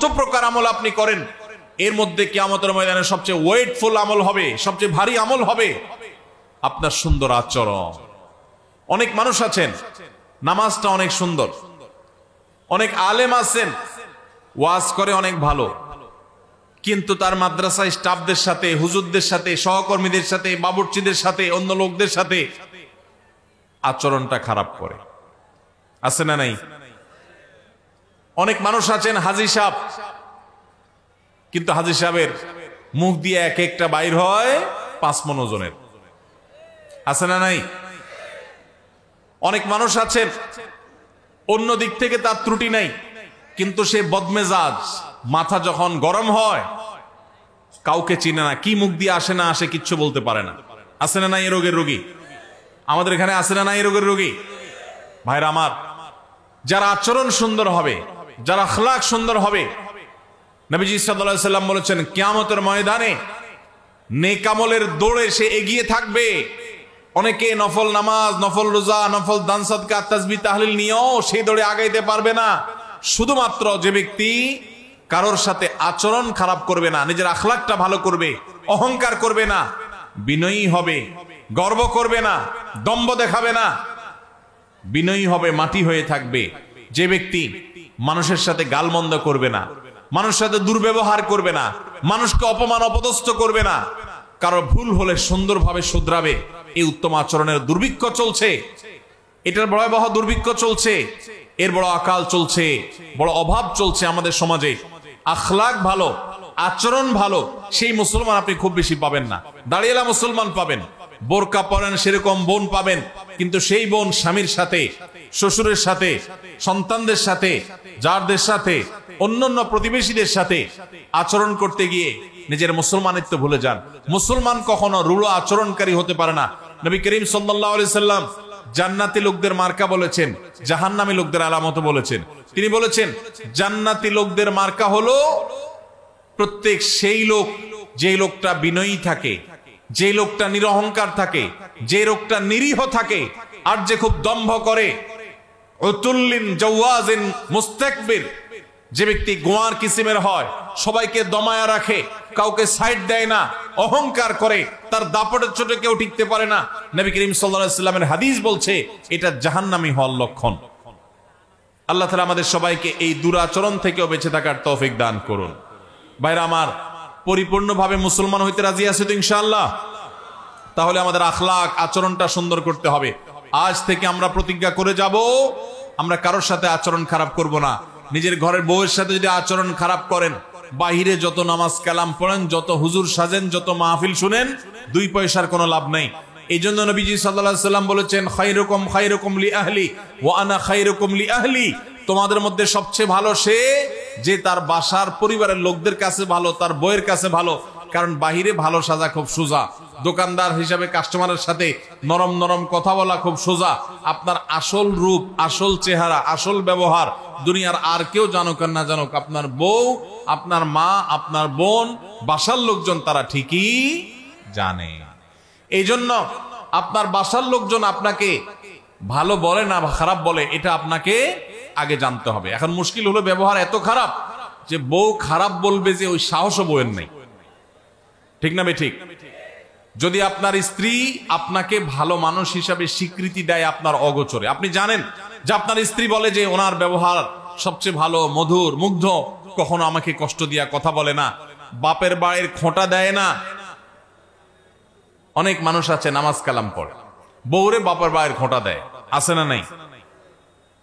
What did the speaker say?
যত প্রকার আমল আপনি করেন, এর মধ্যে কিয়ামতের ময়দানে সবচেয়ে ওয়েটফুল আমল হবে, সবচেয়ে ভারী আমল হবে আপনার সুন্দর আচরণ। অনেক মানুষ আছেন নামাজটা অনেক সুন্দর, অনেক আলেম আছেন ওয়াজ করে অনেক ভালো, কিন্তু তার মাদ্রাসায় স্টাফদের সাথে, হুজুরদের সাথে, সহকর্মীদের সাথে, বাবুর্চিদের সাথে, অন্য লোকদের সাথে আচরণটা খারাপ করে। আছে না নাই? অনেক মানুষ আছেন হাজী সাহেব, কিন্তু হাজী সাহেবের মুখ দিয়ে এক একটা বাইর হয় 5 মণ ওজনের। আছে না নাই? অনেক মানুষ আছেন অন্য দিক থেকে তার ত্রুটি নাই, কিন্তু সে বদমেজাজ, মাথা যখন গরম হয় কাউকে চিনে না, কি মুখ দিয়ে আসে না আসে কিচ্ছু বলতে পারে না। আছে না নাই এই রোগের রোগী? আমাদের এখানে আছে না নাই এই রোগের রোগী? ভাইরা আমার, যারা আচরণ সুন্দর হবে, যারা আখলাক সুন্দর হবে, নবীজি সাল্লাল্লাহু আলাইহি সাল্লাম বলেছেন কিয়ামতের ময়দানে নেক আমলের দৌড়ে সে এগিয়ে থাকবে। অনেকে নফল নামাজ, নফল রোজা, নফল দান সাদকা, তাসবিহ তাহলিল নিয়েও সেই দৌড়ে আগাইতে পারবে না। শুধুমাত্র যে ব্যক্তি কারোর সাথে আচরণ খারাপ করবে না, নিজের আখলাকটা ভালো করবে, অহংকার করবে না, বিনয়ী হবে, গর্ব করবে না, দম্ভ দেখাবে না, বিনয়ী হবে, মাটি হয়ে থাকবে, যে ব্যক্তি মানুষের সাথে গালমন্দ করবে না, মানুষের সাথে দুর্ব্যবহার করবে না, মানুষকে অপমান অপদস্থ করবে না, কারো ভুল হলে সুন্দরভাবে শুধরাবে, এই উত্তম আচরণের দুর্ভিক্ষ চলছে। এটার ভয়াবহ দুর্ভিক্ষ চলছে, এর বড় আকাল চলছে, বড় অভাব চলছে আমাদের সমাজে। আখলাক ভালো, আচরণ ভালো সেই মুসলমান আপনি খুব বেশি পাবেন না। দাঁড়িয়েলা মুসলমান পাবেন, বোরকা পরেন সেরকম বোন পাবেন, কিন্তু সেই বোন স্বামীর সাথে, শ্বশুরের সাথে, সন্তানদের সাথে, যারদের সাথে, অন্যান্য প্রতিবেশীদের সাথে আচরণ করতে গিয়ে নিজের মুসলমানিত্ব ভুলে যান। মুসলমান কখনো রূঢ় আচরণকারী হতে পারে না। নবী করিম সাল্লাল্লাহু আলাইহি সাল্লাম জান্নাতি লোকদের মার্কা বলেছেন, জাহান্নামী লোকদের আলামত বলেছেন। তিনি বলেছেন জান্নাতি লোকদের মার্কা হলো প্রত্যেক সেই লোক, যে লোকটা বিনয়ী থাকে, যে লোকটা নিরহংকার থাকে, যে লোকটা নিরীহ থাকে, আর যে খুব দম্ভ করে, উতুল্লিন জাওয়াজিন মুস্তাকবির, যে ব্যক্তি গোয়ার কিসিমের হয়, সবাইকে দমায়া রাখে, কাউকে সাইড দেয় না, অহংকার করে, তার দাপটের চোটে কেউ টিকতে পারে না। নবী করিম সাল্লাল্লাহু আলাইহি সাল্লামের হাদিস বলছে এটা জাহান্নামী হওয়ার লক্ষণ। আল্লাহ তাআলা আমাদের সবাইকে এই দুরাচরণ থেকেও বেঁচে থাকার তৌফিক দান করুন। ভাইরা আমার, পরিপূর্ণভাবে মুসলমান হইতে রাজি আছে তো ইনশাআল্লাহ? তাহলে আমাদের আখলাক, আচরণটা সুন্দর করতে হবে। আজ থেকে আমরা প্রতিজ্ঞা করে যাব আমরা কারোর সাথে আচরণ খারাপ করব না। নিজের ঘরের বউয়ের সাথে যদি আচরণ খারাপ করেন, বাহিরে যত নামাজ কালাম পড়েন, যত হুজুর সাজেন, যত মাহফিল শুনেন, 2 পয়সার কোনো লাভ নাই। এই জন্য নবীজি সাল্লাল্লাহু আলাইহি সাল্লাম বলেছেন খায়রুকুম খায়রুকুম লি আহলি ওয়া আনা খায়রুকুম লি আহলি, তোমাদের মধ্যে সবচেয়ে ভালো সে যে তার বাসার পরিবারের লোকদের কাছে ভালো, তার বউয়ের কাছে ভালো। কারণ বাহিরে ভালো সাজা খুব সোজা, দোকানদার হিসাবে কাস্টমারের সাথে নরম নরম কথা বলা খুব সোজা। আপনার আসল রূপ, আসল চেহারা, আসল ব্যবহার দুনিয়ার আর কেউ জানুক আর না জানুক, আপনার বউ, আপনার মা, আপনার বোন, বাসার লোকজন তারা ঠিকই জানে। এই জন্য আপনার বাসার লোকজন আপনাকে ভালো বলে না খারাপ বলে, এটা আপনাকে আগে জানতে হবে। এখন মুশকিল হলো ব্যবহার এত খারাপ যে বউ খারাপ বলবে যে ওই সাহসও বউয়ের নেই। ঠিক না বে ঠিক? যদি আপনার স্ত্রী আপনাকে ভালো মানুষ হিসাবে স্বীকৃতি দেয় আপনার অগোচরে, আপনি জানেন যে আপনার স্ত্রী বলে যে ওনার ব্যবহার সবচেয়ে ভালো, মধুর, মুগ্ধ, কখনো আমাকে কষ্ট দিয়া কথা বলে না, বাপের বাড়ির খোঁটা দেয় না। অনেক মানুষ আছে নামাজ কালাম পড়ে, বউরে বাপের বাড়ির খোঁটা দেয়, আছে না নাই?